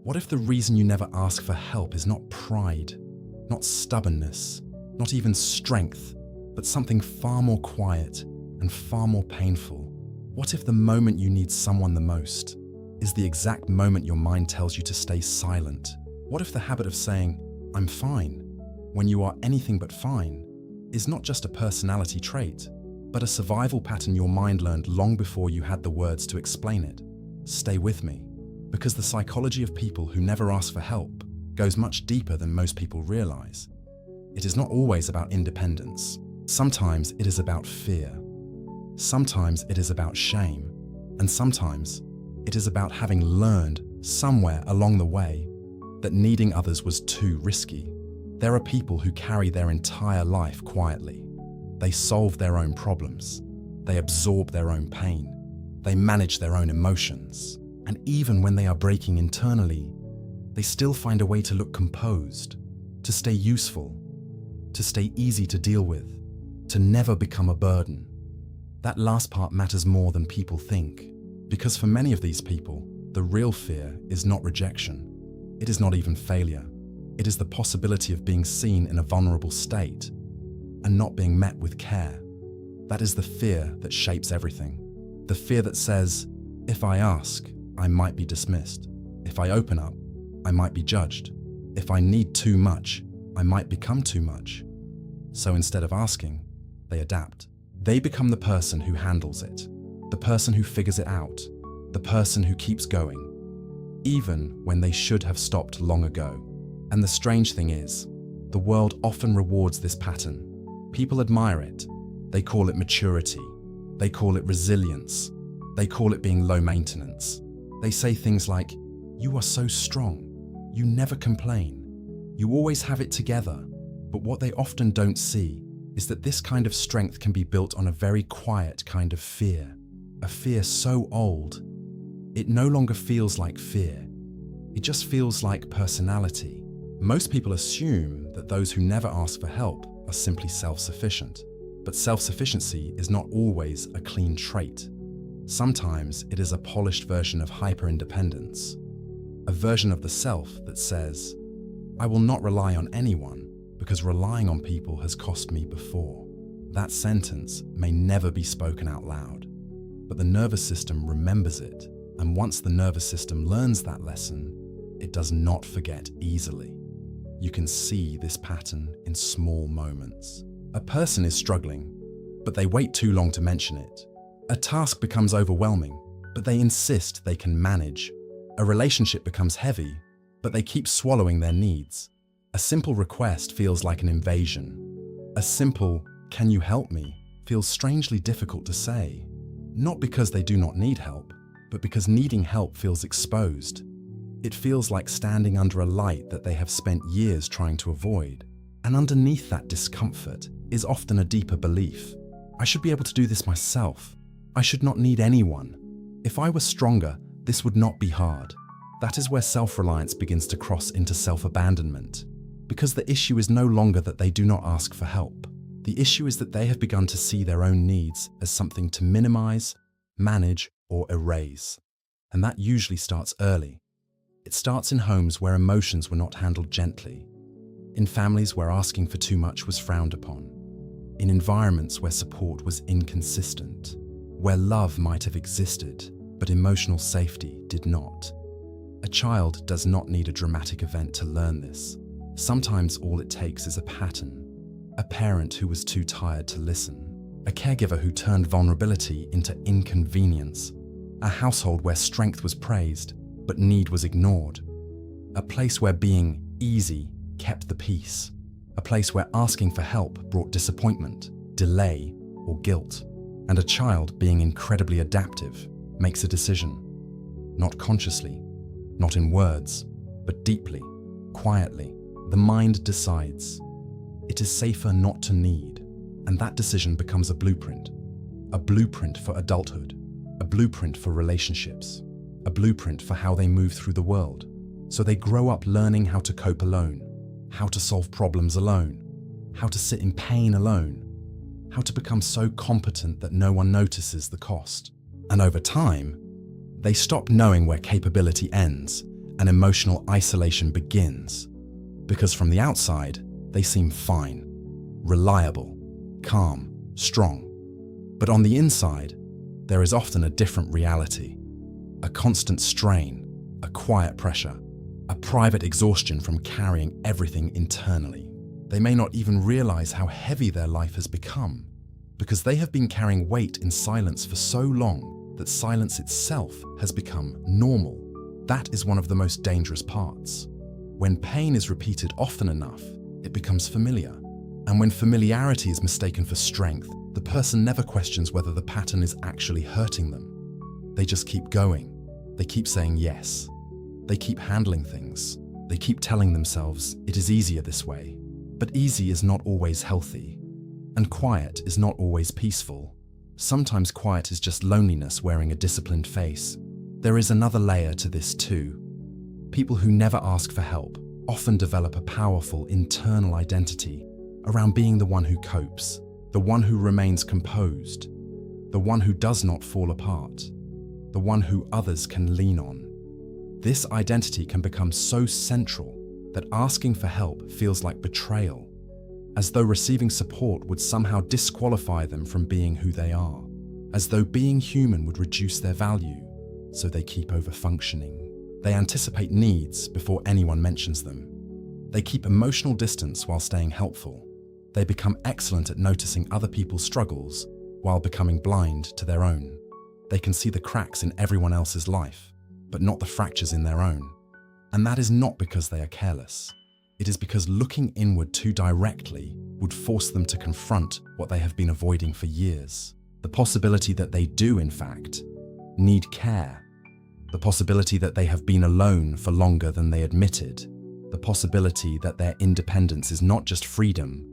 What if the reason you never ask for help is not pride, not stubbornness, not even strength, but something far more quiet and far more painful? What if the moment you need someone the most is the exact moment your mind tells you to stay silent? What if the habit of saying, "I'm fine," when you are anything but fine, is not just a personality trait, but a survival pattern your mind learned long before you had the words to explain it? Stay with me, because the psychology of people who never ask for help goes much deeper than most people realize. It is not always about independence. Sometimes it is about fear. Sometimes it is about shame. And sometimes it is about having learned somewhere along the way that needing others was too risky. There are people who carry their entire life quietly. They solve their own problems. They absorb their own pain. They manage their own emotions. And even when they are breaking internally, they still find a way to look composed, to stay useful, to stay easy to deal with, to never become a burden. That last part matters more than people think, because for many of these people, the real fear is not rejection. It is not even failure. It is the possibility of being seen in a vulnerable state and not being met with care. That is the fear that shapes everything. The fear that says, if I ask, I might be dismissed. If I open up, I might be judged. If I need too much, I might become too much. So instead of asking, they adapt. They become the person who handles it, the person who figures it out, the person who keeps going, even when they should have stopped long ago. And the strange thing is, the world often rewards this pattern. People admire it. They call it maturity. They call it resilience. They call it being low maintenance. They say things like, "You are so strong. You never complain. You always have it together." But what they often don't see is that this kind of strength can be built on a very quiet kind of fear. A fear so old, it no longer feels like fear. It just feels like personality. Most people assume that those who never ask for help are simply self-sufficient. But self-sufficiency is not always a clean trait. Sometimes it is a polished version of hyper-independence, a version of the self that says, "I will not rely on anyone because relying on people has cost me before." That sentence may never be spoken out loud, but the nervous system remembers it, and once the nervous system learns that lesson, it does not forget easily. You can see this pattern in small moments. A person is struggling, but they wait too long to mention it. A task becomes overwhelming, but they insist they can manage. A relationship becomes heavy, but they keep swallowing their needs. A simple request feels like an invasion. A simple, "Can you help me?" feels strangely difficult to say. Not because they do not need help, but because needing help feels exposed. It feels like standing under a light that they have spent years trying to avoid. And underneath that discomfort is often a deeper belief. I should be able to do this myself. I should not need anyone. If I were stronger, this would not be hard. That is where self-reliance begins to cross into self-abandonment. Because the issue is no longer that they do not ask for help. The issue is that they have begun to see their own needs as something to minimize, manage, or erase. And that usually starts early. It starts in homes where emotions were not handled gently, in families where asking for too much was frowned upon, in environments where support was inconsistent, where love might have existed, but emotional safety did not. A child does not need a dramatic event to learn this. Sometimes all it takes is a pattern. A parent who was too tired to listen. A caregiver who turned vulnerability into inconvenience. A household where strength was praised, but need was ignored. A place where being easy kept the peace. A place where asking for help brought disappointment, delay, or guilt. And a child, being incredibly adaptive, makes a decision. Not consciously, not in words, but deeply, quietly. The mind decides. It is safer not to need, and that decision becomes a blueprint for adulthood, a blueprint for relationships, a blueprint for how they move through the world. So they grow up learning how to cope alone, how to solve problems alone, how to sit in pain alone, how to become so competent that no one notices the cost. And over time, they stop knowing where capability ends and emotional isolation begins. Because from the outside, they seem fine, reliable, calm, strong. But on the inside, there is often a different reality. A constant strain, a quiet pressure, a private exhaustion from carrying everything internally. They may not even realize how heavy their life has become, because they have been carrying weight in silence for so long that silence itself has become normal. That is one of the most dangerous parts. When pain is repeated often enough, it becomes familiar. And when familiarity is mistaken for strength, the person never questions whether the pattern is actually hurting them. They just keep going. They keep saying yes. They keep handling things. They keep telling themselves it is easier this way. But easy is not always healthy. And quiet is not always peaceful. Sometimes quiet is just loneliness wearing a disciplined face. There is another layer to this too. People who never ask for help often develop a powerful internal identity around being the one who copes, the one who remains composed, the one who does not fall apart, the one who others can lean on. This identity can become so central that asking for help feels like betrayal, as though receiving support would somehow disqualify them from being who they are, as though being human would reduce their value, so they keep over-functioning. They anticipate needs before anyone mentions them. They keep emotional distance while staying helpful. They become excellent at noticing other people's struggles while becoming blind to their own. They can see the cracks in everyone else's life, but not the fractures in their own. And that is not because they are careless. It is because looking inward too directly would force them to confront what they have been avoiding for years. The possibility that they do, in fact, need care. The possibility that they have been alone for longer than they admitted. The possibility that their independence is not just freedom,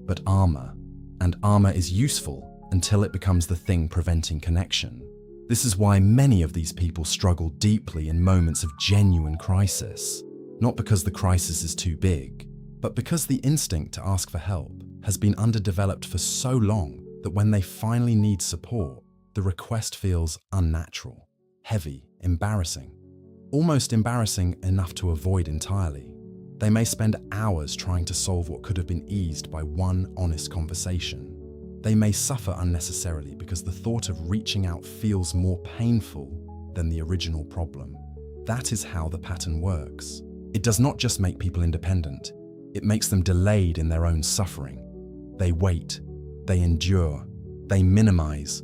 but armor. And armor is useful until it becomes the thing preventing connection. This is why many of these people struggle deeply in moments of genuine crisis. Not because the crisis is too big, but because the instinct to ask for help has been underdeveloped for so long that when they finally need support, the request feels unnatural, heavy, embarrassing. Almost embarrassing enough to avoid entirely. They may spend hours trying to solve what could have been eased by one honest conversation. They may suffer unnecessarily because the thought of reaching out feels more painful than the original problem. That is how the pattern works. It does not just make people independent, it makes them delayed in their own suffering. They wait, they endure, they minimize,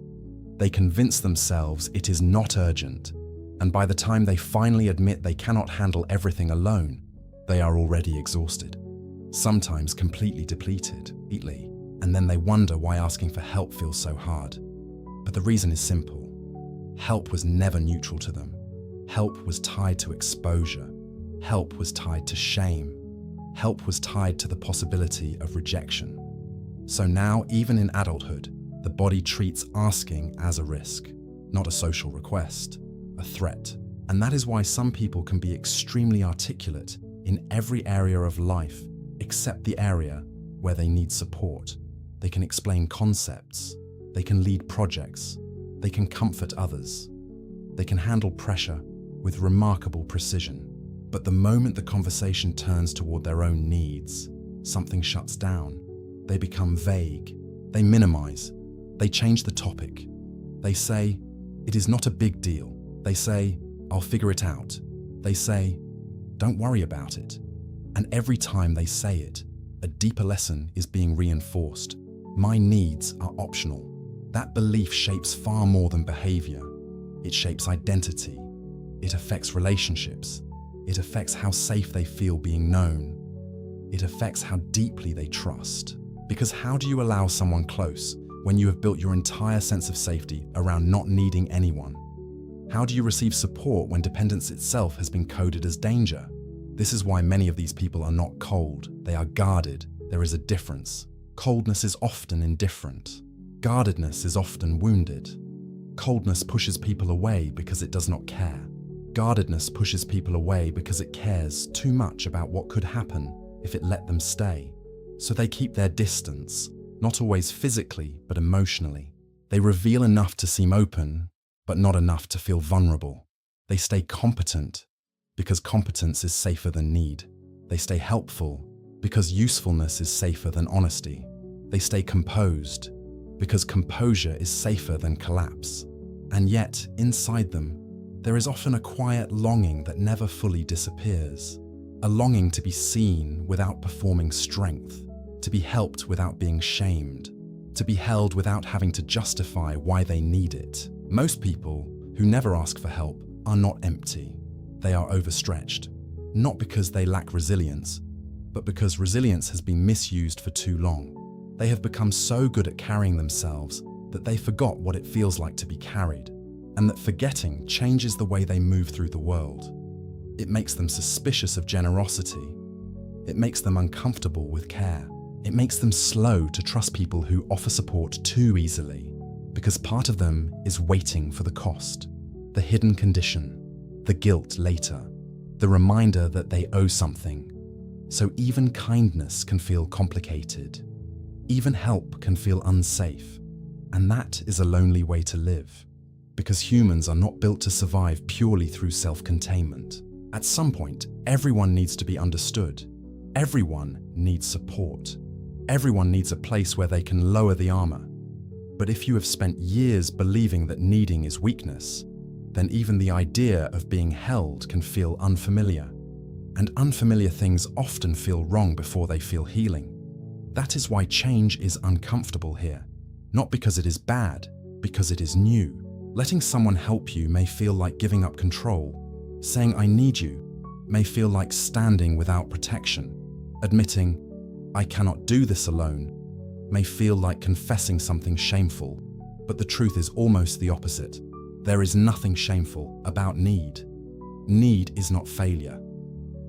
they convince themselves it is not urgent, and by the time they finally admit they cannot handle everything alone, they are already exhausted, sometimes completely depleted, and then they wonder why asking for help feels so hard. But the reason is simple. Help was never neutral to them. Help was tied to exposure. Help was tied to shame. Help was tied to the possibility of rejection. So now, even in adulthood, the body treats asking as a risk, not a social request, a threat. And that is why some people can be extremely articulate in every area of life except the area where they need support. They can explain concepts, they can lead projects, they can comfort others, they can handle pressure with remarkable precision. But the moment the conversation turns toward their own needs, something shuts down. They become vague, they minimize, they change the topic. They say, "It is not a big deal." They say, "I'll figure it out." They say, "Don't worry about it." And every time they say it, a deeper lesson is being reinforced. My needs are optional. That belief shapes far more than behavior. It shapes identity. It affects relationships. It affects how safe they feel being known. It affects how deeply they trust. Because how do you allow someone close when you have built your entire sense of safety around not needing anyone? How do you receive support when dependence itself has been coded as danger? This is why many of these people are not cold. They are guarded. There is a difference. Coldness is often indifferent. Guardedness is often wounded. Coldness pushes people away because it does not care. Guardedness pushes people away because it cares too much about what could happen if it let them stay. So they keep their distance, not always physically, but emotionally. They reveal enough to seem open, but not enough to feel vulnerable. They stay competent, because competence is safer than need. They stay helpful because usefulness is safer than honesty. They stay composed because composure is safer than collapse. And yet, inside them, there is often a quiet longing that never fully disappears. A longing to be seen without performing strength, to be helped without being shamed, to be held without having to justify why they need it. Most people who never ask for help are not empty. They are overstretched, not because they lack resilience, but because resilience has been misused for too long. They have become so good at carrying themselves that they forgot what it feels like to be carried, and that forgetting changes the way they move through the world. It makes them suspicious of generosity. It makes them uncomfortable with care. It makes them slow to trust people who offer support too easily, because part of them is waiting for the cost, the hidden condition, the guilt later, the reminder that they owe something. So even kindness can feel complicated. Even help can feel unsafe. And that is a lonely way to live, because humans are not built to survive purely through self-containment. At some point, everyone needs to be understood. Everyone needs support. Everyone needs a place where they can lower the armor. But if you have spent years believing that needing is weakness, then even the idea of being held can feel unfamiliar. And unfamiliar things often feel wrong before they feel healing. That is why change is uncomfortable here. Not because it is bad, because it is new. Letting someone help you may feel like giving up control. Saying "I need you" may feel like standing without protection. Admitting "I cannot do this alone" may feel like confessing something shameful. But the truth is almost the opposite. There is nothing shameful about need. Need is not failure.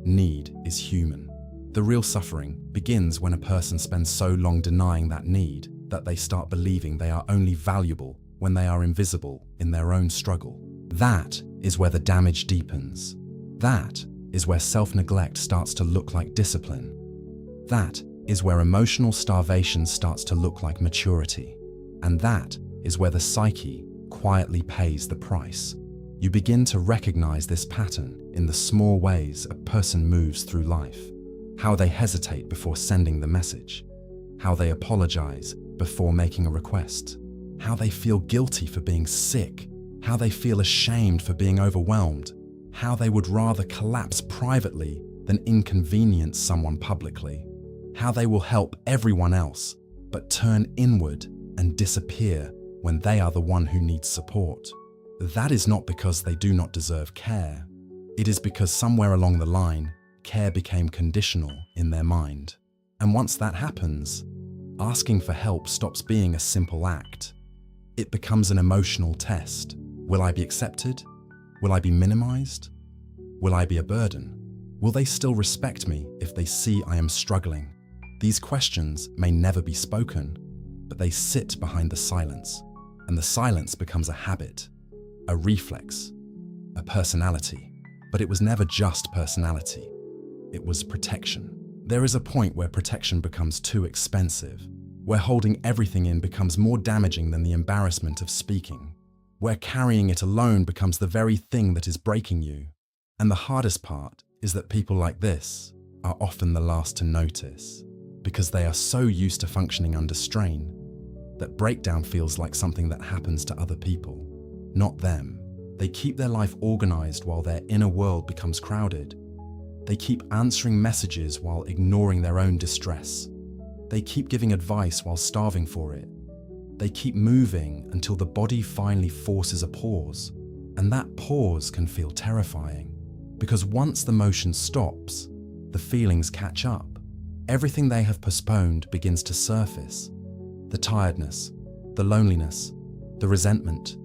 Need is human. The real suffering begins when a person spends so long denying that need that they start believing they are only valuable when they are invisible in their own struggle. That is where the damage deepens. That is where self-neglect starts to look like discipline. That is where emotional starvation starts to look like maturity. And that is where the psyche quietly pays the price. You begin to recognize this pattern in the small ways a person moves through life. How they hesitate before sending the message. How they apologize before making a request. How they feel guilty for being sick. How they feel ashamed for being overwhelmed. How they would rather collapse privately than inconvenience someone publicly. How they will help everyone else, but turn inward and disappear when they are the one who needs support. That is not because they do not deserve care. It is because somewhere along the line, care became conditional in their mind. And once that happens, asking for help stops being a simple act. It becomes an emotional test. Will I be accepted? Will I be minimized? Will I be a burden? Will they still respect me if they see I am struggling? These questions may never be spoken, but they sit behind the silence, and the silence becomes a habit, a reflex, a personality. But it was never just personality. It was protection. There is a point where protection becomes too expensive, where holding everything in becomes more damaging than the embarrassment of speaking, where carrying it alone becomes the very thing that is breaking you. And the hardest part is that people like this are often the last to notice, because they are so used to functioning under strain that breakdown feels like something that happens to other people, not them. They keep their life organized while their inner world becomes crowded. They keep answering messages while ignoring their own distress. They keep giving advice while starving for it. They keep moving until the body finally forces a pause. And that pause can feel terrifying, because once the motion stops, the feelings catch up. Everything they have postponed begins to surface. The tiredness, the loneliness, the resentment,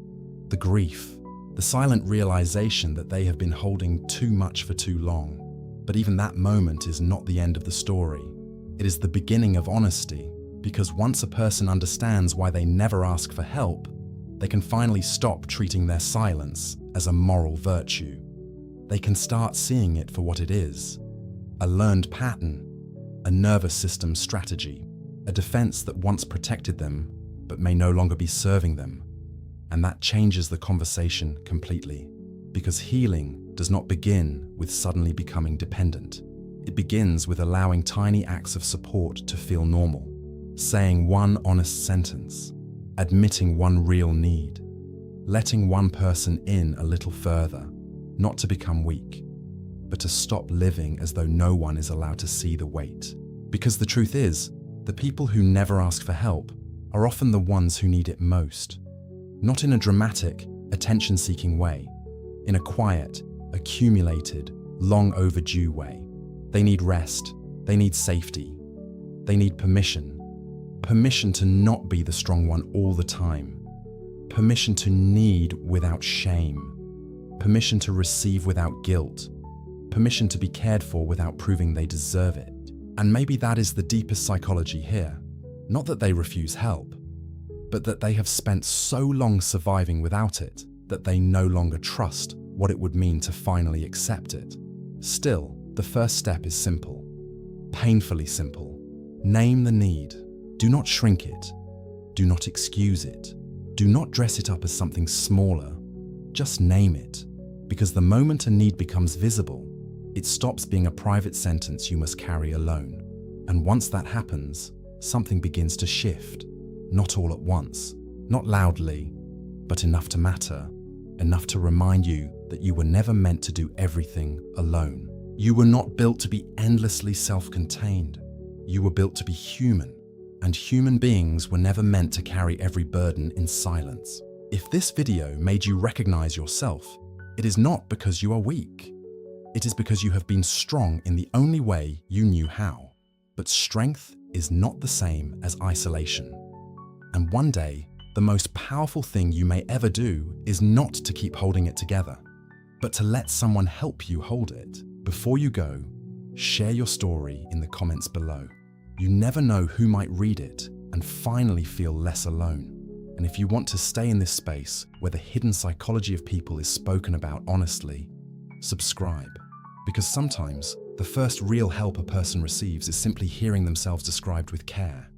the grief, the silent realization that they have been holding too much for too long. But even that moment is not the end of the story. It is the beginning of honesty, because once a person understands why they never ask for help, they can finally stop treating their silence as a moral virtue. They can start seeing it for what it is, a learned pattern, a nervous system strategy, a defense that once protected them but may no longer be serving them. And that changes the conversation completely, because healing does not begin with suddenly becoming dependent. It begins with allowing tiny acts of support to feel normal, saying one honest sentence, admitting one real need, letting one person in a little further, not to become weak, but to stop living as though no one is allowed to see the weight. Because the truth is, the people who never ask for help are often the ones who need it most. Not in a dramatic, attention-seeking way, in a quiet, accumulated, long overdue way. They need rest, they need safety, they need permission. Permission to not be the strong one all the time. Permission to need without shame. Permission to receive without guilt. Permission to be cared for without proving they deserve it. And maybe that is the deepest psychology here. Not that they refuse help, but that they have spent so long surviving without it that they no longer trust what it would mean to finally accept it. Still, the first step is simple. Painfully simple. Name the need. Do not shrink it. Do not excuse it. Do not dress it up as something smaller. Just name it. Because the moment a need becomes visible, it stops being a private sentence you must carry alone. And once that happens, something begins to shift. Not all at once, not loudly, but enough to matter, enough to remind you that you were never meant to do everything alone. You were not built to be endlessly self-contained. You were built to be human, and human beings were never meant to carry every burden in silence. If this video made you recognize yourself, it is not because you are weak. It is because you have been strong in the only way you knew how. But strength is not the same as isolation. And one day, the most powerful thing you may ever do is not to keep holding it together, but to let someone help you hold it. Before you go, share your story in the comments below. You never know who might read it and finally feel less alone. And if you want to stay in this space where the hidden psychology of people is spoken about honestly, subscribe. Because sometimes the first real help a person receives is simply hearing themselves described with care.